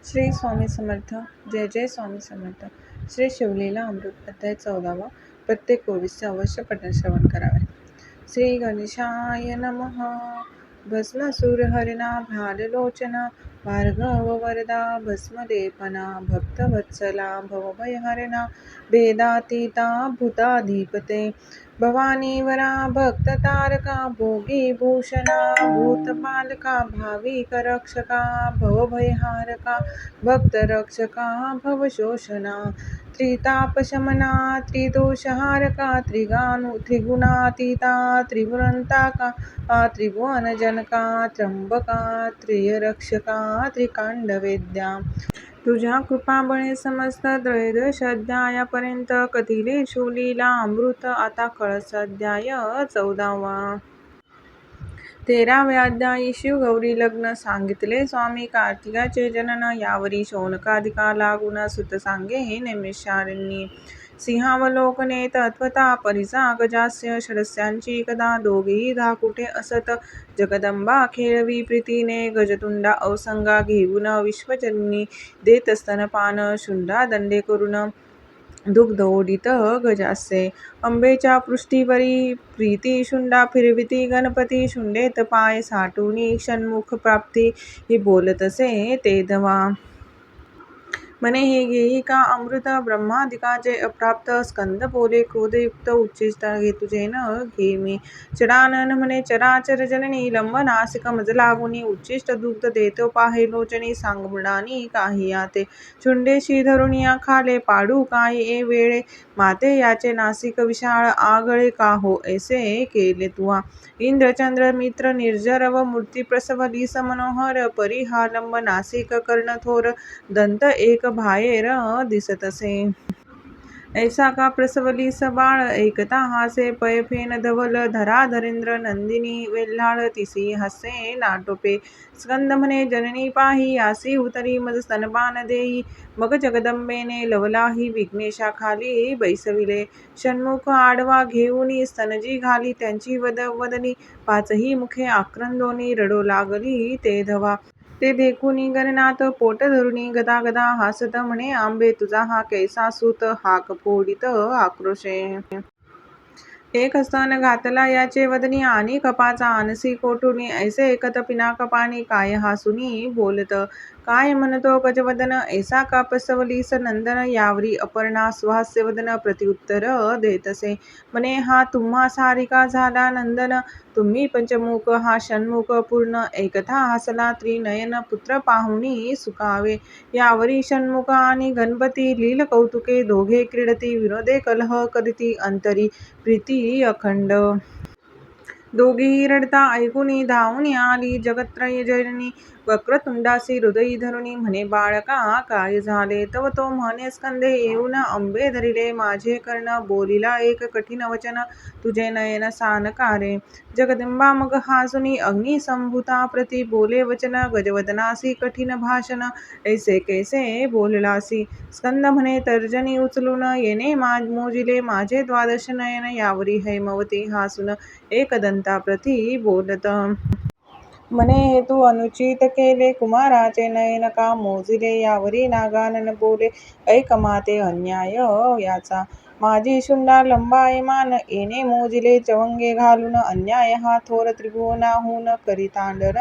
श्री स्वामी समर्थ. जय जय स्वामी समर्थ. श्री शिवलीला अमृत अध्याय 14. प्रत्येक ओवीचे अवश्य पठण श्रवण करावे. श्री गणेशाय नमः. भस्मसूर हरिणा भाललोचना भार्गव वरदा भस्मलेपना भक्तवत्सला भवभयहरणा भेदातीता भूताधिपते भवानी वरा भक्ततारका भोगी भूषणा भूतपालका भाविकरक्षका भवभयहारका भक्तरक्षका भवशोषणा त्रितापशमना त्रिदोषहारका त्रिगुणातीता त्रिपुरंताका त्रिभुवनजनका त्र्यंबका त्रियरक्षका त्रिकांडवेद्या. तुझ्या कृपाबळे समस्त त्रयोदश अध्यायापर्यंत कथिले शिवलीला अमृत. आता कळस अध्याय 14. 13व्या अध्यायी शिवगौरी लग्न सांगितले. स्वामी कार्तिकाचे जनन. यावरी शौनकादिका लागून सुत सांगे हे नैमिषारण्ये. सिंहावलोकने तत्वता परिचा गजास्य षडस्यांची कदा दोघेही धाकुटे असत. जगदंबा खेळवी प्रीतीने गजतुंडा अवसंगा घेऊन विश्वजननी देत स्तनपान शुंडा दंडे करून दुग्ध ओढीत गजासे. अंबेच्या पृष्ठीवरी प्रीती शुंडा फिरविती गणपती शुंडेत पाय साठूनी षण्मुख प्राप्ती ही बोलतसे ते धवा. म्हणे हे घेई का अमृत ब्रह्मादिकाचे अप्राप्त. स्कंद बोले क्रोधयुक्त उच्चिष्ट घे तुझे न घे मी. चडानन म्हणे चराचर जननी लंब नासिक मज लागुनी उच्चिष्ट दुग्ध देतो पाहे लोचनी सांगमडानी काही याते. शुंडेशी धरुनिया खाले पाडू काय ए वेळे माते याचे नासिक विशाळ आगळे का हो ऐसे केले तुआ. इंद्रचंद्र मित्र निर्जरव मूर्ती प्रसवलीस मनोहर परी हा लंब नासिक कर्णथोर दंत एक बाहेर दिसतसे. ऐसा का प्रसवलीस बाळ ऐकता हासे पय फेन धवल धरा धरेंद्र नंदिनी वेल्हाळ तिसी हसे नाटोपे. स्कंद म्हणे जननी पाही यासी उतरी मज स्तनपान देई. मग जगदंबेने लवलाही विघ्नेशा खाली बैसविले. षण्मुख आडवा घेऊनी स्तनजी घाली त्यांची वदनी पाचही मुखे आक्रंदोनी रडो लागली ते धवा. ते देखुनी गणनाथ पोट धरुनी गदा गदा हासत म्हणे आंबे तुझा हा कैसा सूत हाक फोडित आक्रोशे. एक स्तन घातला याचे वदनी आणि कपाचा आणसी कोठुनी ऐसे एकत पिनाक पाणी काय हासुनी बोलत. काय म्हणतो गजवदन ऐसा का प्रसवलीस नंदन. यावरी अपर्णा सुहास्यवदन प्रत्युत्तर देतसे. म्हणे हा तुम्हा सारिका झाला नंदन. तुम्ही पंचमुख हा षण्मुख पूर्ण ऐकथा हसला त्रिनयन पुत्र पाहुणी सुखावे. यावरी षण्मुख आणि गणपती लील कौतुके दोघे क्रीडती विनोदे कलह करीती अंतरी प्रीती अखंड. दोघेही रडता ऐकुनी धावून आली जगत्त्रय जननी वक्रतुंडासी हृदयी धरुनी म्हणे बाळका काय झाले. तव तो म्हणे स्कंदे येऊन अंबे धरिले माझे कर्ण बोलिला एक कठीण वचन तुझे नयन सानकारे. जगदंबा मग हासुनी अग्निसंभूता प्रती बोले वचन गजवदनासी कठीण भाषण ऐसे कैसे बोललासी. स्कंद म्हणे तर्जनी उचलून येणे मोजिले माझे द्वादश नयन. यावरी हैमवती हासून एकदंता प्रती बोलत. म्हणे हे तू अनुचित केले कुमाराचे नयन का मोजिले. यावरी नागानन बोले ऐक माते अन्याय याचा. माझी शुंडा लंबाय मान येणे मोजिले चवंगे घालून अन्याय हा थोर त्रिभुवनाहून करितांडन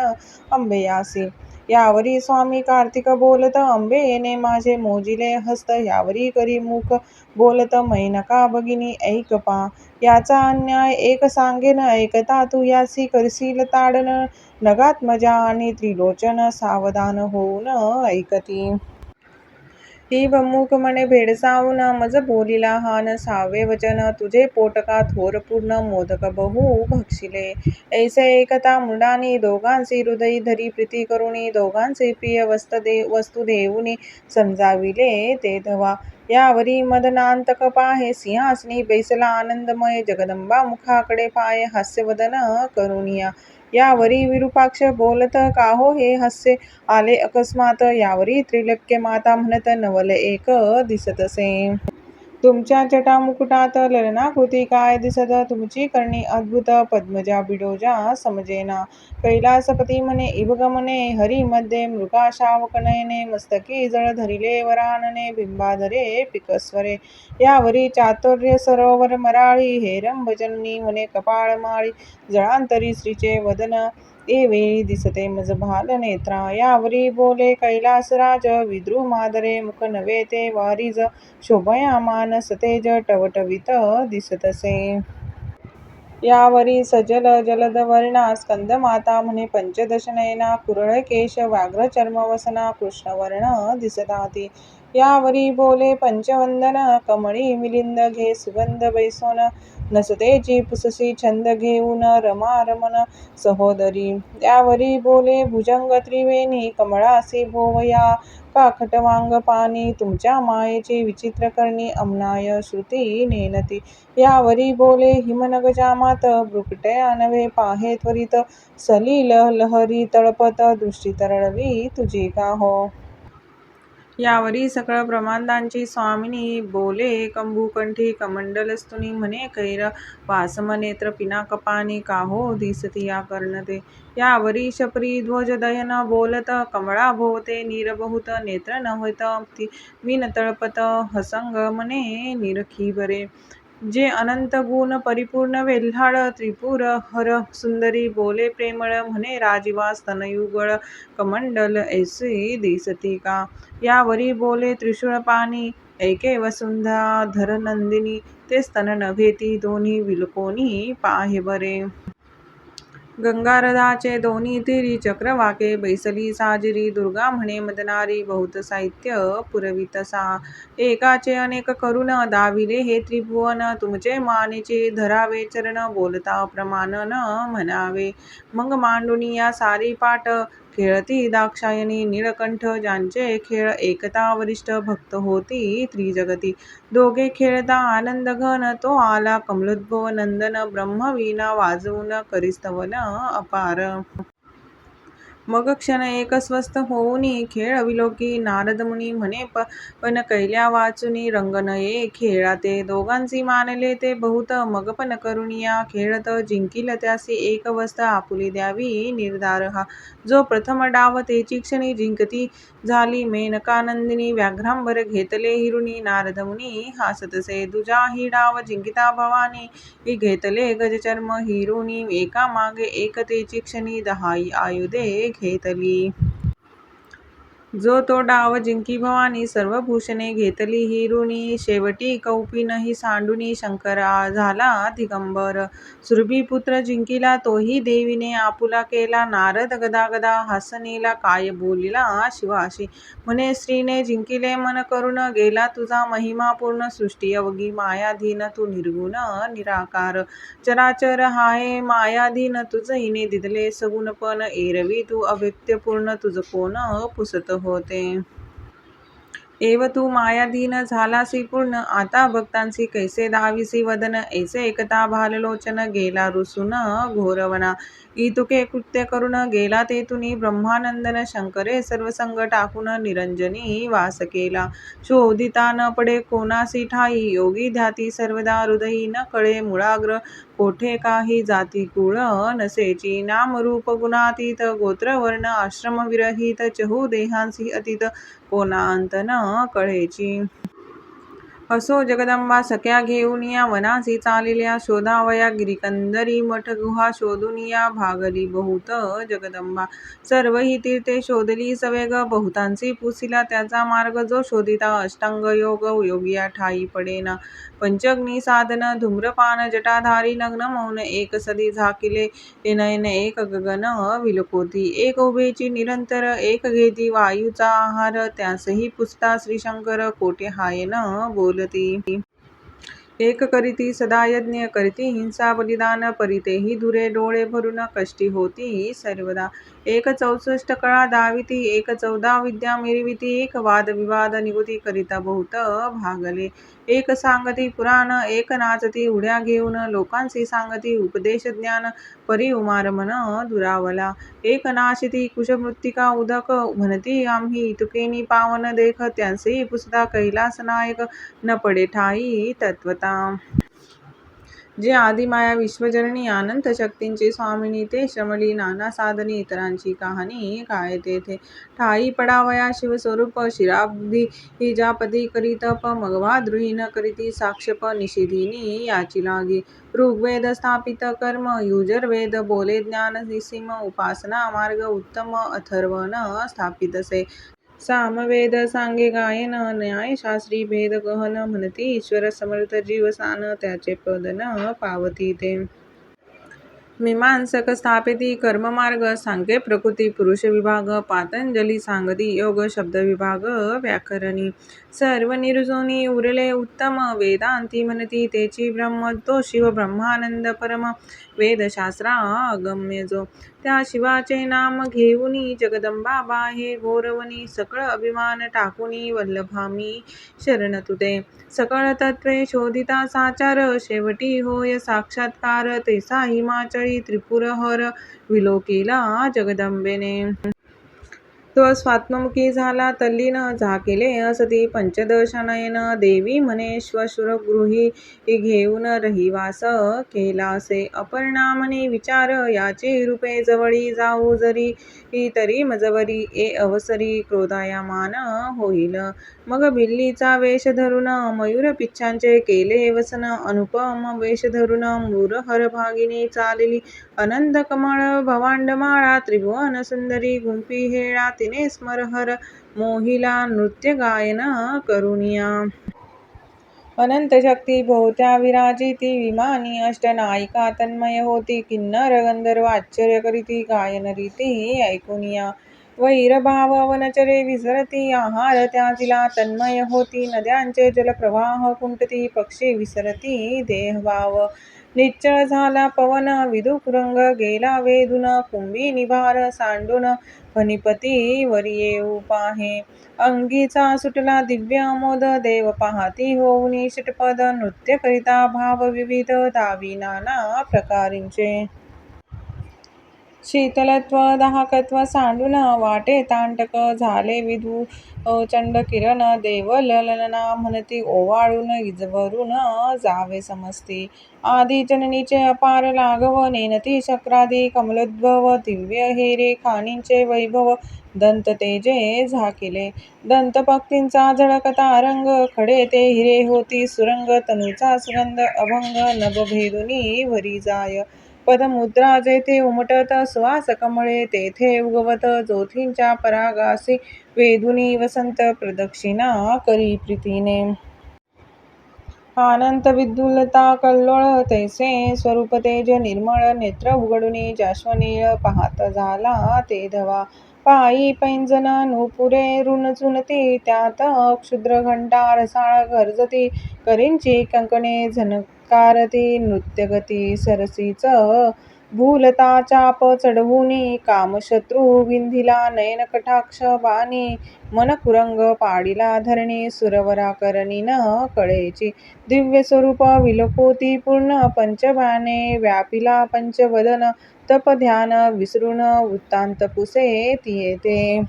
अंबेयासी. यावरी स्वामी कार्तिक बोलत अंबे येणे माझे मोजिले हस्त. यावरी करी मुख बोलत मैनका भगिनी ऐक पा. याचा अन्याय एक सांगेन ऐकता तू यासी करशील ताडन. नगात मजा आणि त्रिलोचन सावधान होऊन ऐकती. ही मुख म्हणे भेडसावून मज बोलिला हान 6वे वचन तुझे पोटका थोर पूर्ण मोदक बहु भक्षिले. ऐसे एकता मुंडानी दोघांसी हृदयी धरी प्रीती करुणी दोघांचे प्रिय वस्तू देऊनी समजाविले ते धवा. यावरी मदनांतक पाहे सिंहासनी बैसला आनंदमय जगदंबा मुखाकडे पाय हास्यवदन करुनिया. यावरी विरूपाक्ष बोलत काहो हे हास्य आले अकस्मात. यावरी त्रैलोक्य माता म्हणत नवल एक दिसतसे. तुमच्या जटामुकुटात ललनाकृती काय दिसत, तुमची कर्णी अद्भुत पद्मजा बिडोजा समजेना. कैलासपती म्हणे इवगमने, हरी मध्ये मृगाशावकनयने, मस्तकी जळ धरिले वरानने, बिंबाधरे पिकस्वरे. यावरी चातुर्य सरोवर मराळी, हेरंबजननी म्हणे कपाळमाळी, जळांतरी श्रीचे वदन, एवेळी दिसते मज भाल नेत्रा. यावरी बोले कैलासराज, विद्रुमादरे मुख नवे ते वारिज, शोभयामान सतेज टवटवीत दिसतसे. यावरी सजल जलद वर्णा, स्कंदमाता म्हणे पंचदश नयना, कुरळ केश व्याघ्र चर्म वसना, कृष्णवर्ण दिसताती. यावरी बोले पंचवंदन, कमळी मिलिंद घे सुगंध बैसोन, नसतेची पुससी छंद घेऊन, रमा रमण सहोदरी. यावरी बोले भुजंग त्रिवेणी, कमळासी भोवया का खटवांग पाणी, तुमच्या मायेची विचित्र करणी, अम्नाय श्रुती नेनती. यावरी बोले हिमनग जामात, भ्रुकुटया नव्हे पाहे त्वरित, सलील लहरी तळपत, दृष्टी तरळली तुझी का हो. यावरी सकळ ब्रह्मांडांची स्वामिनी, बोले कंभूकंठी कमंडलस्तुनी, म्हणे कैर वासमनेत्र पिनाकपाणी, का हो दिसती या कर्णते. यावरी शपरी ध्वज दयन बोलत, कमळाभोवते नीर बहुत, नेत्र नव्हत मीन तळपत, हसंग म्हणे निरखी बरे. जे अनंत गुण परिपूर्ण वेल्हाळ, त्रिपुर हर सुंदरी, बोले प्रेमळ म्हणे राजीवा स्तनयुगळ, कमंडल ऐसी दिसती का. यावरी बोले त्रिशूळपाणी, ऐके वसुंधरा नंदिनी, ते स्तन नव्हे ती दोन्ही विलकोनी पाहे बरे. गंगारधाचे दोन्ही तीरी, चक्रवाके बैसली साजिरी, दुर्गा म्हणे मदनारी, बहुत साहित्य पुरवितसा. एकाचे अनेक करून दाविले हे त्रिभुवन, तुमचे मानेची धरावे चरण, बोलता प्रमाण न म्हणावे. मग मांडुनी या सारी पाट, खेळती दाक्षायणी नीळकंठ, ज्यांचे खेळ एकता वरिष्ठ भक्त होती त्रिजगती. दोघे खेळता आनंद घन, तो आला कमलोद्भव नंदन, ब्रह्मवीणा वाजवून करीस्तवन अपार. मग क्षण एक स्वस्थ होऊनी, खेळ विलोकी नारदमुनी, म्हणे पण कैल्या वाचुनी, रंग नये खेळा ते. दोघांसी मानले ते बहुत, मग पण करुनिया खेळत, जिंकील त्यासी एक वस्त, आपुली द्यावी निर्धार हा. जो प्रथम डाव तेची क्षणी, जिंकती झाली मेनकानंदिनी, व्याघ्रांबर घेतले हिरुनी, नारदमुनी हासतसे. दुजाही डाव जिंकिता भवानी, घेतले गजचर्म हिरुनी, एका मागे एक तेची क्षणी, 10 आयुधे घेतली. जो तो डाव जिंकी भवानी, सर्व भूषणे घेतली हिरुनी, शेवटी कौपिनही सांडुनी, शंकर झाला दिगंबर. सुरभीपुत्र जिंकिला तोही देवीने आपुला केला, नारद गदागदा हासनीला, काय बोलिला शिवाशी. म्हणे स्त्रीने जिंकिले मन करून, गेला तुझा महिमा पूर्ण, सृष्टी अवघी मायाधीन, तू निर्गुण निराकार. चराचर हाय मायाधीन, तुझ हिने दिदले सगुण पण, एरवी तू अव्यक्त पूर्ण, तुझ कोण पुसत होते. एव तू मायाधीन झालासी पूर्ण, आता भक्तांसी कैसे दाविसी वदन, ऐसे एकता भाललोचन, गेला रुसून घोरवना. इतुके कृत्य करून गेला तेथुनी, ब्रह्मानंदन शंकरे सर्व संग टाकून, निरंजनी वास केला. शोधिता न पडे कोणासी ठाई, योगी ध्याती सर्वदा हृदयी, न कळे मुळाग्र कोठे काही, जाती कुळ नसेची, नाम रूप गुणातीत, गोत्र वर्ण आश्रम विरहित, चहू देहांसी अतीत, कोणा अंत न कळेची. असो जगदंबा सख्या घेऊनिया, वनासी चालिल्या शोधावया, गिरिकंदरी मठ गुहा शोधुनिया, भागली बहुत जगदंबा. सर्वही तीर्थे शोधली सवेग, बहुतांसी पुसिला त्याचा मार्ग, जो शोधिता अष्टांग योग, योगिया ठाई पडेना. पंचअग्नी साधन धूम्रपान जटाधारी, नग्न मौन एक सदी झाकिले, नयन एक गगन विलकोती. एक उभेची निरंतर, एक घेती वायूचा आहार, त्यासही पुसता श्रीशंकर, कोठे हाय न बोलती. एक करीती सदा यज्ञ करीती हिंसा बलिदान परितेही दुरे डोळे भरून कष्टी होती सर्वदा. एक 64 कळा दाविती एक 14 विद्या मिरविती एक वाद विवाद निगुती करिता बहुत भागले. एक सांगती पुराण एक नाचती उड्या घेऊन लोकांसी सांगती उपदेश ज्ञान परी उमार मन दुरावला. एक नाशिती कुशमृत्तिका उदक म्हणती आम्ही तुकेनी पावन देख त्यांसी पुसदा कैलास नायक न पडे ठाई तत्वता. जे आदिमाया विश्वजननी अनंत शक्तींची स्वामिनी ते श्रमली नाना साधनी इतरांची कहाणी काय तेथे ठाई पडावया शिवस्वरूप शिराब्धी जापती करी तप मगवा द्रुही न करीती साक्षप निषिधिनी याची लागी. ऋग्वेद स्थापित कर्म युजुर्वेद बोले ज्ञान निसीम उपासना मार्ग उत्तम अथर्वण स्थापितसे. सामवेद सांगे गायन न्यायशास्त्री भेद गहन म्हणती ईश्वर समर्थ जीव सान त्याचे पद न पावती ते. मीमांसक स्थापिती कर्ममार्ग सांगे प्रकृती पुरुष विभाग पातंजली सांगती योग शब्द विभाग व्याकरणी. सर्व निरुजोनी उरले उत्तम वेदांती म्हणती तेची ब्रह्म तो शिव ब्रह्मानंद परम वेदशास्त्रा अगम्य जो. त्या शिवाचे नाम घेऊनी जगदंबा बाहे घोरवनी सकळ अभिमान टाकुनी वल्लभामी शरण तुते. सकळ तत्वे शोधिता साचार शेवटी होय साक्षात्कार तेसा हिमाचळी त्रिपुरहर विलोकिला जगदंबेने. तो स्वात्ममुखी झाला तल्लीन झाकेले असती पंचदशनयन देवी म्हणे श्वशुरगृही घेऊन रहिवास केलासे. अपर्णा म्हणे विचार याची रूपे जवळी जाऊ जरी तरी मजवरी ए अवसरी क्रोधायमान होईल. मग बिल्लीचा वेश धरून मयूर पिच्छांचे केले वसन अनुपम वेश धरून मूरहर भागिनी चालली अनंत कमळ भवांडमाळा त्रिभुवन सुंदरी गुंफी हेळा तिने स्मरहर मोहिला नृत्य गायन करुनिया. अनंत शक्ती भोवत्या विराजिती विमानी अष्टनायिका तन्मय होती किन्नर गंधर्व आश्चर्य करीती गायन रीती ऐकुनिया. वैरभाव वनचरे विसरती आहार त्याजिला तन्मय होती नद्यांचे जलप्रवाह कुंठती पक्षी विसरती देहभाव. निश्चळ झाला पवन विदुरंग गेला वेधून कुंभी निभार सांडून फणिपती वरी येऊ पाहे. अंगीचा सुटला दिव्य अमोद देव पाहती होऊनी षटपद नृत्य करिता भाव विविध दावी नाना प्रकारींचे. शीतलत्व दाहकत्व सांडून वाटे तांटक झाले विधू चंड किरण देव ललना म्हणती ओवाळून इजवरून जावे समस्ती. आदी जननीचे अपार लाघव नेनती शक्रादी कमलोद्भव दिव्य हेरे खाणींचे वैभव दंत तेजे झाकिले. दंतपक्तींचा झळकता रंग खडे ते हिरे होती सुरंग तनूचा सुगंध अभंग नभ भेदुनी वरी जाय. पदमुद्रा जेथे उमटत सुवास कमळे तेथे उगवत ज्योतींच्या परागासी वेधुनी वसंत प्रदक्षिणा करी प्रीतीने. अनंत विद्युल्लता कल्लोळ तैसे स्वरूप तेज निर्मळ नेत्र उघडुनी जाश्वनीळ पाहत झाला ते धवा. पायी पैंजण नूपुरे रुणझुणती त्यात क्षुद्र घंटा रसाळ गर्जती करींची कंकणे झणकारती नृत्यगती सरसीच भूलता चाप चढवुनी कामशत्रू विंधिला नयन कटाक्ष बाणी मन कुरंग पाडिला धरणी सुरवरा करणी न कळेची. दिव्य स्वरूप विलोकोती पूर्ण पंचबाणे व्यापिला पंचवदन तप ध्यान विसरून वृत्तांत पुसे तिये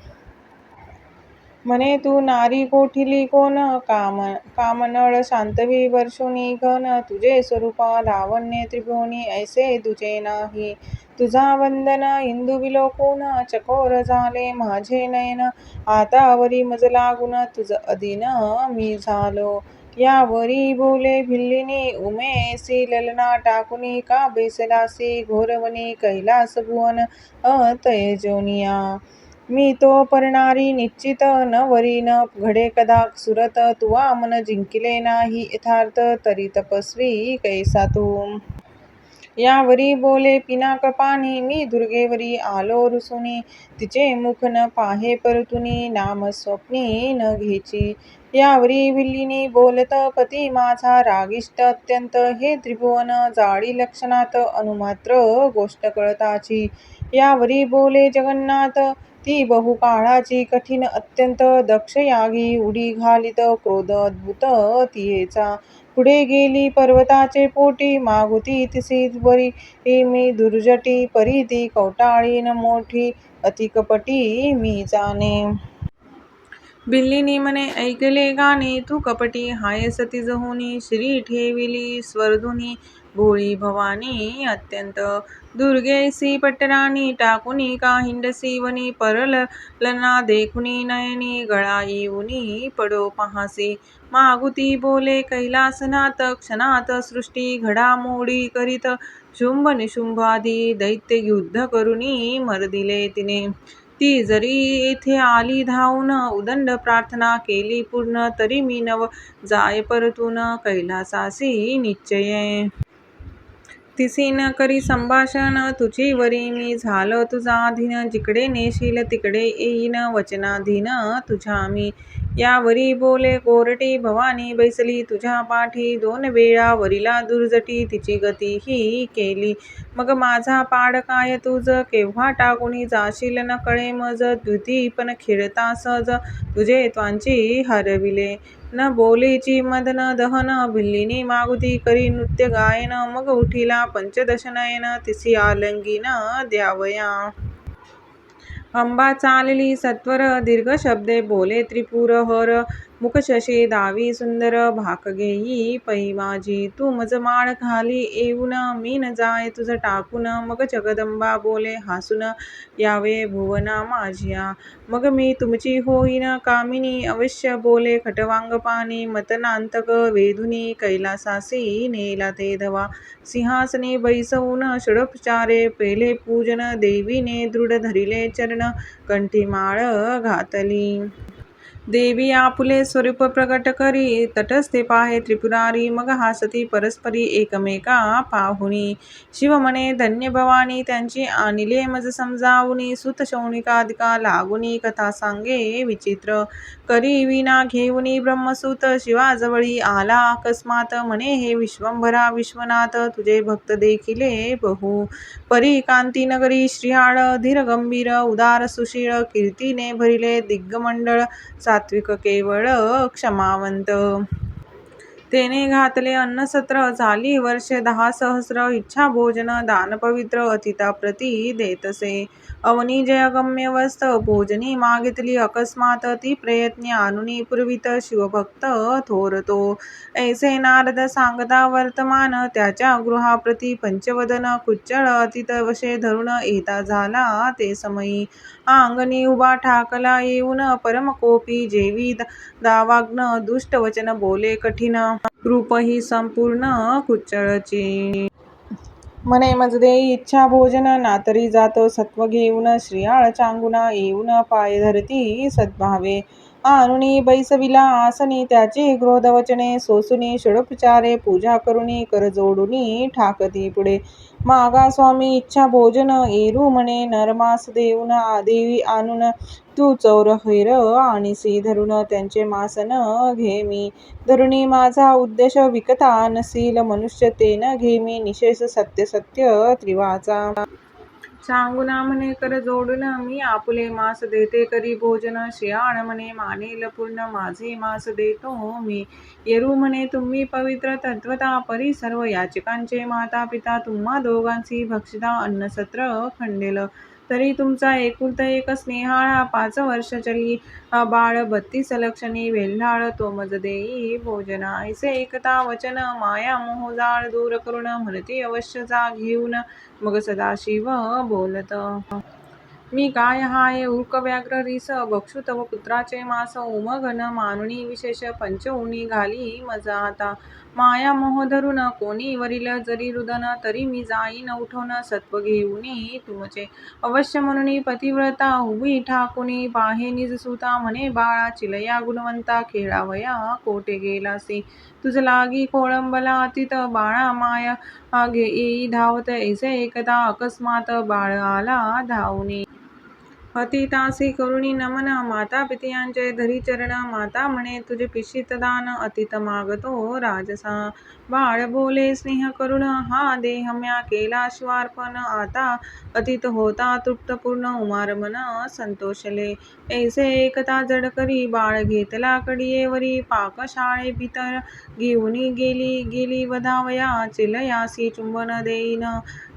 म्हणे तू नारी कोठिली कोण कामनळ शांतवी वर्षुनी घन तुझे स्वरूप लावण्य त्रिभुवनी ऐसे तुझे नाही. तुझा वंदन इंदू विलोकून चकोर झाले माझे नयन आता वरी मज लागून तुझ अधीन मी झालो. यावरी बोले भिल्लिनी उमेसी ललना टाकुनी का बैसलासी घोरवनी कैलास भुवन तैजोनिया. मी तो परणारी निश्चित न वरी न घडे कदा सुरत तुवा मन जिंकिले नाही यथार्थ तरी तपस्वी कैसा तू. यावरी बोले पिनाकपानी, मी दुर्गेवरी आलो रुसुनी. तिचे मुख न पाहे परतुनी, नाम स्वप्नी न घेची. यावरी भिल्लिनी बोलत पती माझा रागिष्ट अत्यंत. हे त्रिभुवन जाळी लक्षणात, अनुमात्र गोष्ट कळताची. यावरी बोले जगन्नाथ, ती बहुकाळाची कठीण अत्यंत. दक्ष यागी उडी घालित, क्रोध अद्भुत तियेचा. पुढे गेली पर्वताचे पोटी, मागुती तिसी वरी मी दुर्जटी. परी ती कवटाळी न मोठी, अति कपटी मी जाणे. भिल्लिनी म्हणे ऐकले गाणे, तू कपटी हायस तिजहुनी. श्री ठेविली स्वर्धुनी, भोळी भवानी अत्यंत. दुर्गेसी पटराणी, टाकुनी का हिंडसी वनी. परलना देखुनी नयनी, गळा येऊनी पडो पहासी. मागुती बोले कैलासनाथ, क्षणात सृष्टी घडामोडी करीत. शुंभ निशुंभादी दैत्य युद्ध करुनी मर्दिले तिने. ती जरी येथे आली धावून, उदंड प्रार्थना केली पूर्ण. तरी मी नव जाय परतून, कैलासासी निश्चये. तिसी न करी संभाषण, तुझीवरी मी झालो तुझा अधीन. जिकडे नेशील तिकडे येईन, वचनाधीन तुझ्या मी. यावरी बोले कोरटी भवानी, बैसली तुझ्या पाठी. 2 वेळा वरिला दुर्जटी, तिची गती ही केली. मग माझा पाड काय तुझ, केव्हा टाकुनी जाशील न कळे मज. द्युती पण खेळता सहज, तुझे त्वांची हरविले. न बोलेची मदन दहन, भिल्लिनी मागुती करी नृत्य गायन. मग उठिला पंचदश नयन, तिसी आलिंगन द्यावया. अंबा चालली सत्वर, दीर्घ शब्दे बोले त्रिपुरहर. मुख शशी दावी सुंदर, भाक घेई पै माझी. तू मज माळ खाली येऊन, मी न जाय तुझ टाकून. मग जगदंबा बोले हासून, यावे भुवना माझिया. मग मी तुमची होईन कामिनी. अवश्य बोले खटवांगपाणी, मतनांतक वेधुनी. कैलासासी नेला ते धवा, सिंहासनी बैसवून. षडोपचारे पेले पूजन, देवीने दृढ धरिले चरण. कंठी माळ घातली. देवी आपुले स्वरूप प्रकट करी, तटस्थे पाहे त्रिपुरारी. मग हासती परस्परी एकमेका पाहुनी. शिव म्हणे धन्य भवानी, त्यांची आणिले मज समजावुनी. सुत शौनिकादिका लागुनी, कथा सांगे विचित्र. करी विना घेऊनी ब्रह्मसूत, शिवाजवळी आला अकस्मात. म्हणे हे विश्वंभरा विश्वनाथ, तुझे भक्त देखिले बहु. परी कांती नगरी श्रीहाळ, धीर गंभीर उदार सुशीळ. कीर्तीने भरिले दिग्मंडळ, सात्विक केवळ क्षमावंत. तेने घातले अन्नसत्र, झाली वर्षे 10 सहस्र. इच्छा भोजन दान पवित्र, अतिता प्रती देतसे. अवनी जयगम्य वस्त, भोजनी मागितली अकस्मात. ती प्रयत्नी आणुनी पुरवित, शिवभक्त थोर तो. ऐसे नारद सांगता वर्तमान, त्याच्या गृहाप्रती पंचवदन. कुच्चळ अतित वशे धरून, येता झाला ते समयी. अंगणी उभा ठाकला येऊन, परमकोपी जेवी दावाग्न. दुष्ट वचन बोले कठीण, रूप ही संपूर्ण कुच्चळची. म्हणे मज देई इच्छा भोजन, नातरी जातो सत्व घेऊन. श्रीयाळ चांगुना येऊन, पाय धरती सद्भावे. आणुनी बैसविला आसनी, त्याची क्रोध वचने सोसुनी. षडोपचारे पूजा करुनी, कर जोडुनी ठाकती पुढे. मागा स्वामी इच्छा भोजन, एरू म्हणे नरमास देऊन. देवी आणून तू चौर हैर आणिसी धरून. त्यांचे मास न घे मी धरुनी, माझा उद्देश विकता नसील मनुष्य ते न घे मी. निशेष सत्य सत्य त्रिवाचा. सांगुना म्हणे कर जोडून, मी आपुले मास देते करी भोजन. शियाळ म्हणे मानेल पूर्ण, माझे मास देतो मी. येरू म्हणे तुम्ही पवित्र तत्वता, परी सर्व याचकांचे माता पिता. तुम्हा दोघांसी भक्षिता अन्नसत्र खंडेल. तरी तुमचा एकुलता एक स्नेहाळा, 5 वर्ष चली बाळ. 32 लक्षणी वेल्हाळ, तो मज देई भोजना. ऐसे एकता वचन, माया मोह जाळ दूर करून. म्हणती अवश्य जा घेऊन, मग सदाशिव बोलत. मी काय हाय उर्क व्याघ्र रीस बक्षू तव पुत्राचे मास उमघन मानुनी विशेष पंचऊनी घाली मजा आता माया मोह धरून कोणी वरील जरी रुदन तरी मी जाईन उठून सत्व घेऊनी तुमचे अवश्य म्हणून पतिव्रता उभी ठाकुनी पाहे निज सुता म्हणे बाळा चिलया गुणवंता खेळावया कोठे गेलासी तुझ लागी कोळंबला अतीत बाळा माया येई धावत ऐसे एकदा अकस्मात बाळ आला धावूनी अतितासी करुणी नमन माता पितयांचे धरी चरण माता म्हणे तुझे पिशित दान अतित मागतो राजसा बाळ बोले स्नेह करुण हा देह म्या केला शिवार्पण आता अतीत होता तृप्त पूर्ण उमार मन संतोषले ऐसे एकता जड करी बाळ घेतला कडीयेवरी पाकशाळे भीतर घेऊनी गेली वधावया चिलयासी चुंबन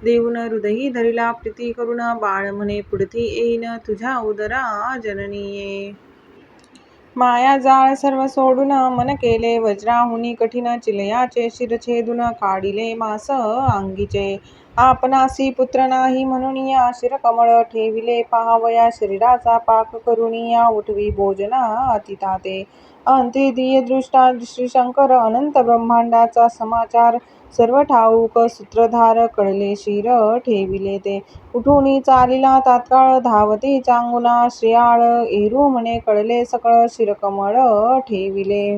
देऊन हृदयी धरिला प्रीती करुण बाळ म्हणे पुढती येईन तुझ्या उदरा जननीये माया जाळ सर्व सोडून मन केले वज्राहुनी कठीण चिलयाचे शिरछेदून काढिले मास अंगीचे आपणासी पुत्र नाही म्हणून या शिरकमळ ठेविले पाहावया शरीराचा पाक करुणिया उठवी भोजना अतिताते अंत्यदिय दृष्टा श्रीशंकर अनंत ब्रह्मांडाचा समाचार सर्व ठाऊक सूत्रधार कळले शिर ठेविले ते उठून चालिला तात्काळ धावती चांगुना श्रियाळ एरू म्हणे कळले सकळ शिरकमळ ठेविले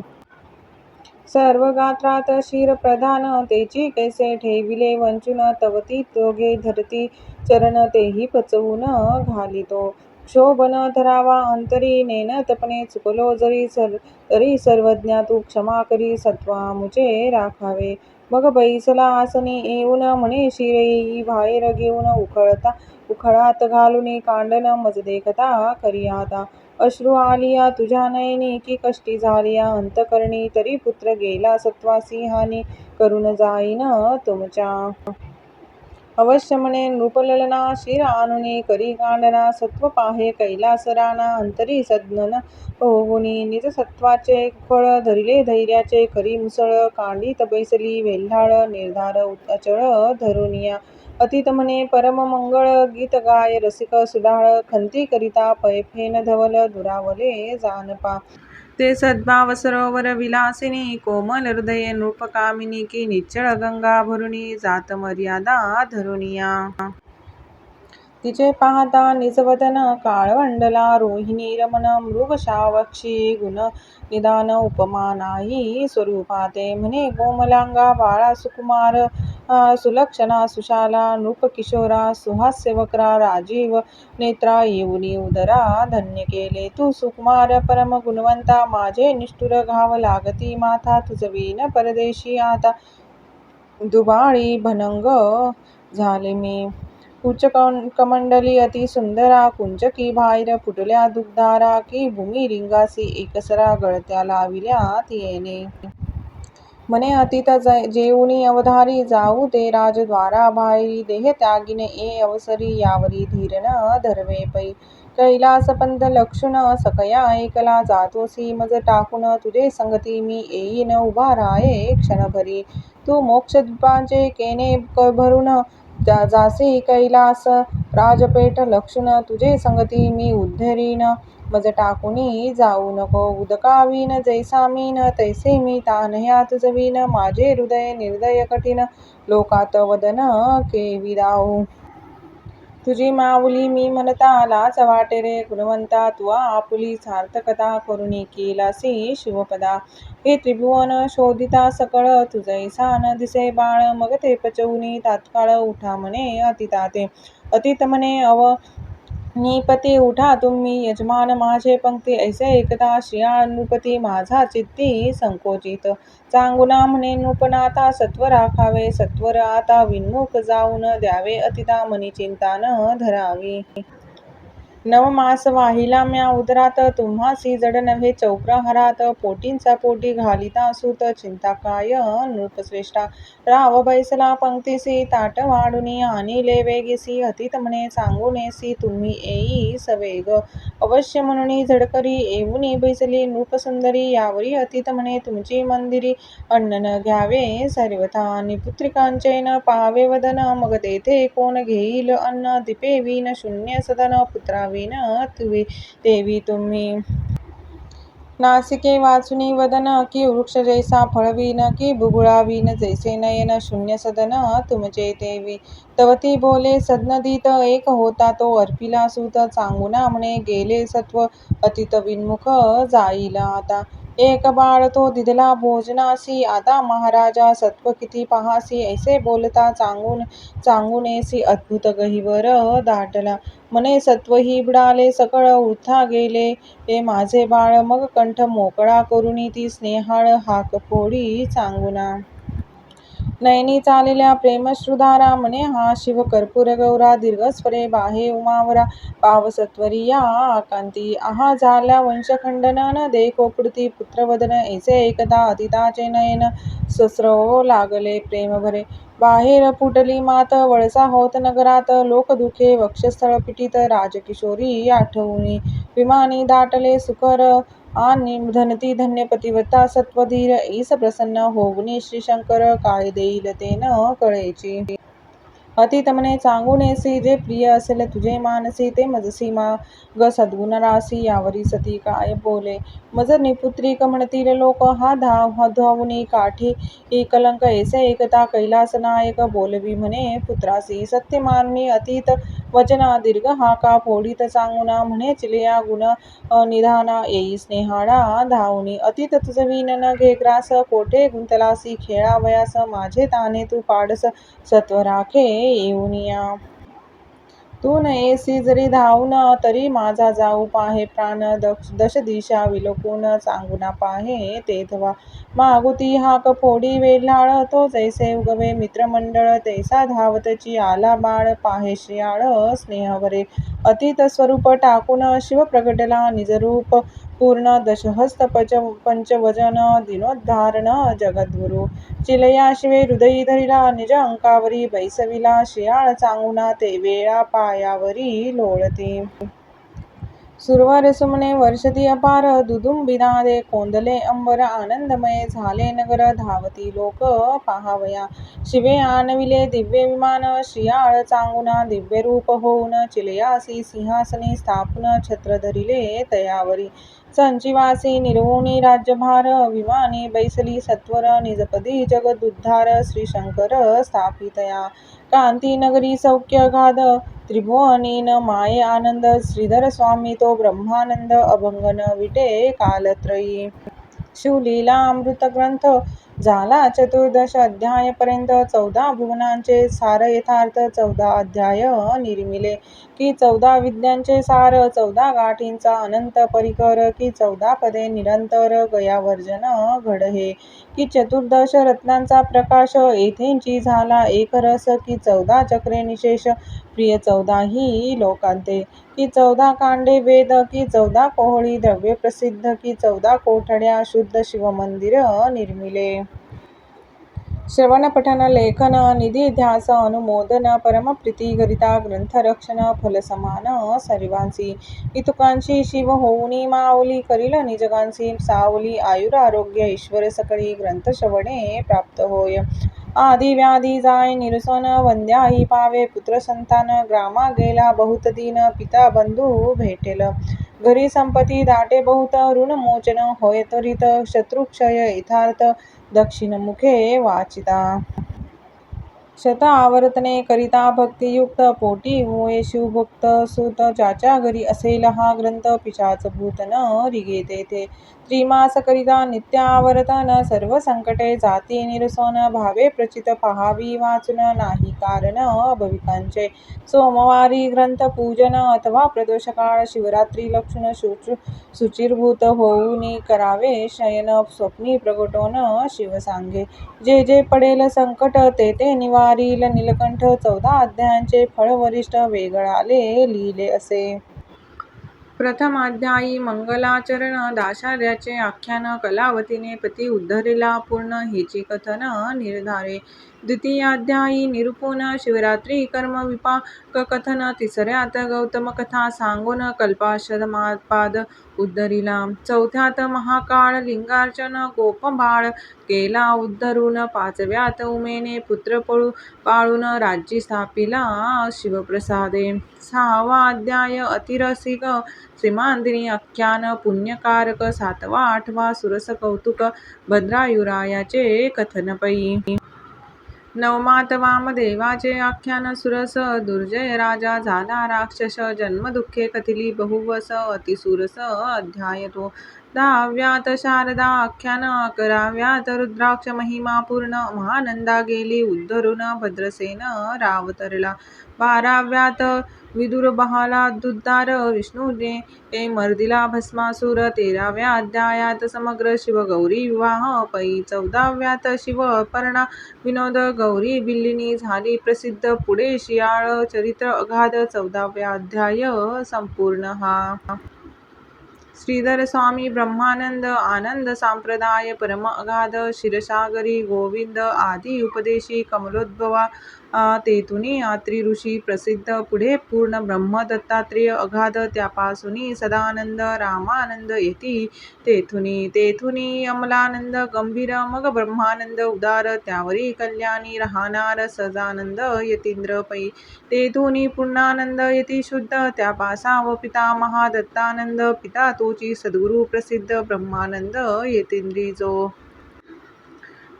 सर्व गात्रात शिर प्रधान तेची कैसे ठेविले वंचून तवती तोगे धरती चरण तेही पचवून घालितो क्षोभन धरावा अंतरी नेनतपणे चुकलो तरी सर्वज्ञा तू क्षमा करी सत्वा मुचे राखावे मग बैसला आसनी येऊन म्हणे शिर बाहेर घेऊन उखळात घालून कांडन मज देखता करी आता अश्रू आलिया तुझ्या नयनी की कष्टी झालिया अंतकरणी तरी पुत्र गेला सत्वासी हानी करून जाईन तुमच्या अवश्य म्हणे नृपललना शिर आणुनी करी कांडना सत्व पाहे कैलास राणा अंतरी सज्ञन होऊनी निज सत्वाचे फळ धरिले धैर्याचे करी मुसळ कांडित बैसली वेल्हाळ निर्धार अचळ धरुनिया अतीत म्हणे परम मंगळ गीत गाय रसिक सुडाळ खंती करिता पैफेन धवल दुरावले जानपा ते सद्भाव सरोवर विलासिनी कोमल हृदय नृपकामिनी की निश्चळ गंगा भरुनी जात मर्यादा धरुनिया तिचे पाहता निजवदन काळवंडला रोहिणी रमण मृगशावक्षी गुण निदान उपमा नाही स्वरूपाते म्हणे कोमलांगा बाळा सुकुमार सुलक्षणा सुशाला नृपकिशोरा सुहास्य वक्रा राजीव नेत्रा येऊनी उदरा धन्य केले तू सुकुमार परम गुणवंता माझे निष्ठुर घाव लागती माथा तुझवीन परदेशी आता दुबाळी भनंग झाले मी उच्च कमंडली अति सुंदरा कुंचकी बाहेर फुटल्या दुग्धारा की भूमी रिंगासी एकसरा गळत्या लाविल्या येणे म्हणे अतीत जेऊनी अवधारी जाऊ ते राजद्वारा बाहेरी देह त्यागिने ए अवसरी यावरी धीर न धरवे पै कैलास पंत लक्षुण सकया ऐकला जातोसी मज टाकून तुझे संगती मी येईन उभा राये क्षणभरी तू मोक्षद्वीपाचे केने भरून जासी कैलास राजपेठ लक्षुण तुझे संगती मी उद्धरीन मज टाकुनी जाऊ नको उदकावीन जैसा मीन तैसे मी तान्ह्या तुझवीन माझे हृदय निर्दय कठीण लोकात वदन केविदाऊ तुझी माऊली मी म्हणता लाज वाटे रे गुणवंता तुआ आपुली सार्थकता करुणी केलासी शिवपदा हे त्रिभुवन शोधिता सकळ तुझैसा न दिसे बाळ मग ते पचवुनी तात्काळ उठा म्हणे अतिताते अतित म्हणे निपती उठा तुम्ही यजमान माझे पंक्ती ऐसे एकदा श्रियाळ नृपती माझा चित्ती संकोचित चांगुना म्हणे नृपनाथा सत्व राखावे सत्वर आता विन्मुख जाऊन द्यावे अतिता मनी चिंता न धरावी नवमास वाहिला म्या उदरात, तुम्हासी जड नव्हे चौप्रहरात. पोटींचा पोटी घालिता सूत, चिंता काय नृपश्रेष्ठा. राव बैसला पंक्तीसी, ताट वाढुनी आणिले वेगीसी. अतीत म्हणे सांगुनेसी, तुम्ही येई सवेग. अवश्य म्हणून झडकरी, येऊनी बैसली नृपसुंदरी. यावरी अतीत म्हणे तुमची मंदिरी, अन्न न घ्यावे सर्वथा. निपुत्रिकांचे न पाहावे वदन, मग तेथे कोण घेईल अन्न. दीपे विण शून्य सदन, पुत्राविण देवी तुम्ही. नासिके वाचुनी वदन, की वृक्ष जैसा फळविन. की बुबुळाविण जैसे नयन, शून्य सदन तुमचे देवी. तवती बोले सदनदीत, एक होता तो अर्पिला सूत. चांगुना म्हणे गेले सत्व, अतीत विन्मुख जाईल आता. एक बाळ तो दिधला भोजनासी, आता महाराजा सत्व किती पहासी. ऐसे बोलता चांगुनेसी, अद्भुत गहिवर दाटला. म्हणे सत्वही बुडाले सकळ, वृथा गेले हे माझे बाळ. मग कंठ मोकळा करुनी, ती स्नेहाळ हाक फोडी चांगुना. नयनी चालिल्या प्रेमश्रुधारा, म्हणे हा शिव कर्पूर गौरा. दीर्घस्वरे बाहे उमावरा, पावसत्वरी या आकांती. आहा झाल्या वंशखंडन, न देखो पुढती पुत्रवदन. ऐसे एकदा अतिताचे नयन सस्रव लागले प्रेम भरे. बाहेर फुटली मात, वळसा होत नगरात. लोकदुखे वक्षस्थळ पिटीत, राजकिशोरी आठवुनी. विमानी दाटले सुकर, आणि धनती धन्य पतिव्रता सत्वधीर. ईस प्रसन्न होऊनी श्रीशंकर, काय देईल ते न कळेची. अतीत म्हणे चांगुनेसी, जे प्रिय असेल तुझे मानसी. ते मजसी माग सद्गुण रासी. यावरी सती काय बोले, मज निपुत्रिक म्हणतील लोक. हा धावुनी काठी कलंक. ऐसे एकता कैलास नायक, बोलवी म्हणे पुत्रासी. सत्य मानुनी अतीत वचना, दीर्घ हाका फोडीत चांगुना. म्हणे चिलया गुण निधाना, येई स्नेहाळा धावुनी. अतीत तुझविण न घे ग्रास, कोठे गुंतलासी खेळावयास. माझे ताने तू पाडस, सत्व राखे येऊनिया. तू न येसी जरी धावून, तरी माझा जाऊ पाहे प्राण. दश दिशा विलोकून, चांगुना पाहे तेथवा. मागुती हाक फोडी वेढलाळ, तो जैसे उगवे मित्रमंडळ. तैसा धावतची आला बाळ, पाहे श्रियाळ स्नेहभरे. अतीत स्वरूप टाकून, शिव प्रगटला निजरूप पूर्ण. दशहस्त पंचवजन, दीनोद्धारण जगद्गुरु. चिलया शिवे हृदयी धरिला, निज अंकावरी बैसविला. श्रियाळ चांगुना ते वेळा, पायावरी लोळती. सुरवर सुमने वर्षती अपार, दुदुंबी नादे कोंदले अंबर. आनंदमय झाले नगर, धावती लोक पाहावया. शिवे आणविले दिव्य विमान, श्रियाळ चांगुना दिव्य रूप होऊन. चिलयासी सिंहासनी स्थापून, छत्र धरिले तयावरी. संचिवासी निरवुनी राज्यभार, विमानी बैसली सत्वर. निजपदी जगदुद्धार, श्रीशंकर स्थापितया. कांती नगरी सौख्य गाद, त्रिभुवनीन माये आनंद. श्रीधर स्वामी तो ब्रह्मानंद, अभंग न विटे कालत्रयी. शिवलीला अमृत ग्रंथ झाला चतुर्दश अध्यायपर्यंत. 14 भुवनांचे सार यथार्थ, 14 अध्याय निर्मिले. की 14 विद्यांचे सार, 14 गाठींचा अनंत परिकर. की 14 पदे निरंतर, गयावर्जन घड हे. की 14 रत्नांचा प्रकाश, येथेंची झाला एक रस. की 14 चक्रे निशेष, प्रिय 14 ही लोकांते. की 14 कांडे वेद. की 14 कोहळी द्रव्य प्रसिद्ध. की 14 कोठड्या शुद्ध शिवमंदिर निर्मिले. श्रवण पठन लेखन निधी ध्यास अनुमोदन, परमप्रीतिकरिता ग्रंथरक्षण फल समान सर्वांसी. इतुकांची शिव होऊनी माऊली, करील निजगांसी सावली. आयुरारोग्य ईश्वर सकळी, ग्रंथ श्रवणे प्राप्त होय. आदि व्याधी जाय निरसन, वंद्याही पावे पुत्र संतान. ग्रामा गेला बहुत दीन, पिता बंधू भेटेल. घरी संपत्ती दाटे बहुत, ऋणमोचन होय त्वरित. शत्रुक्षय यथार्थ, दक्षिणमुखे वाचिता. शत आवर्तने करिता भक्तियुक्त, पोटी होय शिवभक्त सुत. ज्याच्या घरी असेल हा ग्रंथ, पिशाच भूत न रिगे तेथे. त्रिमास करिता नित्य आवर्तन, सर्व संकटे जाती निरसन. भावे प्रचित पहावी वाचून, नाही कारण भविकांचे. सोमवारी ग्रंथ पूजन, अथवा प्रदोष काळ शिवरात्री लक्षण शुचिर्भूत होऊनी करावे शयन. स्वप्नी प्रगटोन शिव सांगे, जे जे पडेल संकट ते ते निवारील नीलकंठ. 14 अध्यायांचे फळ वरिष्ठ, वेगळाले लिहिले असे. प्रथमाध्यायी मंगलाचरण दाशार्याचे आख्यान कलावतीने पती उद्धरिला पूर्ण हेची कथन निर्धारे. द्वितीयाध्यायी निरूपण शिवरात्री कर्म विपाक कथन. तिसऱ्यात गौतम कथा सांगून कल्पाशमापाद उद्धरिला. चौथ्यात महाकाळ लिंगार्चन गोपबाळ केला उद्धरून. पाचव्यात उमेने पुत्र पाळून राज्य स्थापिला शिवप्रसादे. सहावा अध्याय अतिरसिक श्रीमांदिनी आख्यान पुण्यकारक. सातवा आठवा सुरस कौतुक भद्रायुरायाचे कथन पै. नवमात वामदेवाचे आख्यान सुरस दुर्जय राजा झाला राक्षस जन्मदुःखे कथिली बहुवस अतिसुरस अध्याय तो. दहाव्यात शारदा आख्यान. अकराव्यात रुद्राक्ष महिमा पूर्ण महानंदा गेली उद्धरून भद्रसेन राव तरला. बाराव्यात विदुर बहाला दुद्धार विष्णूने मर्दिला भस्मासूर. तेराव्या अध्यायात समग्र शिवगौरी विवाह पै. चौदाव्यात शिव अपरणा विनोद गौरी बिल्लिनी झाली प्रसिद्ध. पुढे शियाळ चरित्र अगाध. 14वा अध्याय संपूर्ण हा. श्रीधर स्वामी ब्रह्मानंद आनंद सांप्रदाय परम अगाध. क्षीरसागरी गोविंद आदी उपदेशी कमलोद्भवा तेथुनी अत्री ऋषी प्रसिद्ध. पुढे पूर्ण ब्रह्म दत्तात्रेय अगाध. त्यापासूनी सदानंद रामानंद येती तेथुनी अमलानंद गंभीर. मग ब्रह्मानंद उदार. त्यावरी कल्याणी राहणार सहजानंद यतींद्र पै. तेथुनी पूर्णानंद यती शुद्ध. त्यापासाव पितामहा दत्तानंद पिता तोची सद्गुरु प्रसिद्ध ब्रह्मानंद यतींद्री जो.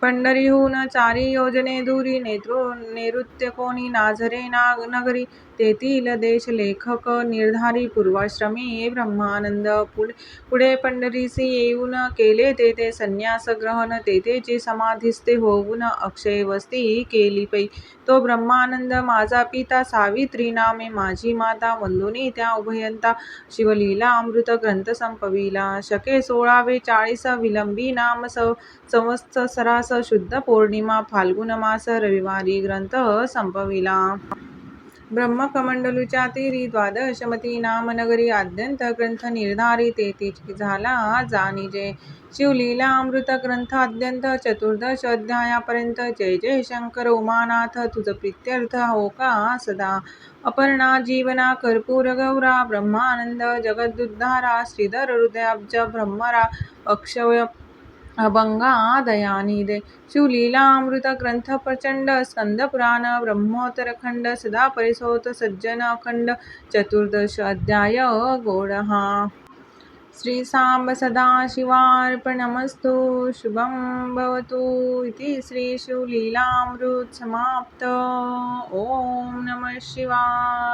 पंढरीहून 4 योजने दूरी नैऋत्य कोणी नाझरे नगरी. तेथील देश लेखक निर्धारी पूर्वाश्रमी ब्रह्मानंद. पुढे पंढरीसी येऊन केले तेथे संन्यास ग्रहण. तेथेची समाधिस्थे होऊन अक्षय वस्ती केली पै. तो ब्रह्मानंद माझा पिता सावित्री नामे माझी माता. वंदुनी त्या उभयंता शिवलीला अमृत ग्रंथ संपविला. शके 1640 विलंबी नाम संवत्सरास शुद्ध पौर्णिमा फाल्गुन मास रविवारी ग्रंथ संपविला. ब्रह्मकमंडलूच्या तीरी द्वादशमती नाम नगरी. आद्यंत ग्रंथ निर्धारी तेथीच झाला जाणीजे. शिवलीला अमृत ग्रंथ आद्यंत 14 अध्यायापर्यंत. जय जय शंकर उमानाथ तुझ प्रीत्यर्थ हो का सदा. अपर्णा जीवना कर्पूर गौरा ब्रह्मानंद जगदुद्धारा. श्रीधर हृदयाब्ज भ्रमरा अक्षय अभंगा दयानिधे. शिवलीला अमृत ग्रंथ प्रचंड. स्कंद पुराण ब्रह्मोत्तर खंड. सदा परिसोत सज्जन अखंड. 14 अध्याय गोड हा. श्री सांब सदाशिवार्पणमस्तु. शुभं भवतु. इति श्री शिवलीलामृत समाप्त. ओम नमः शिवाय.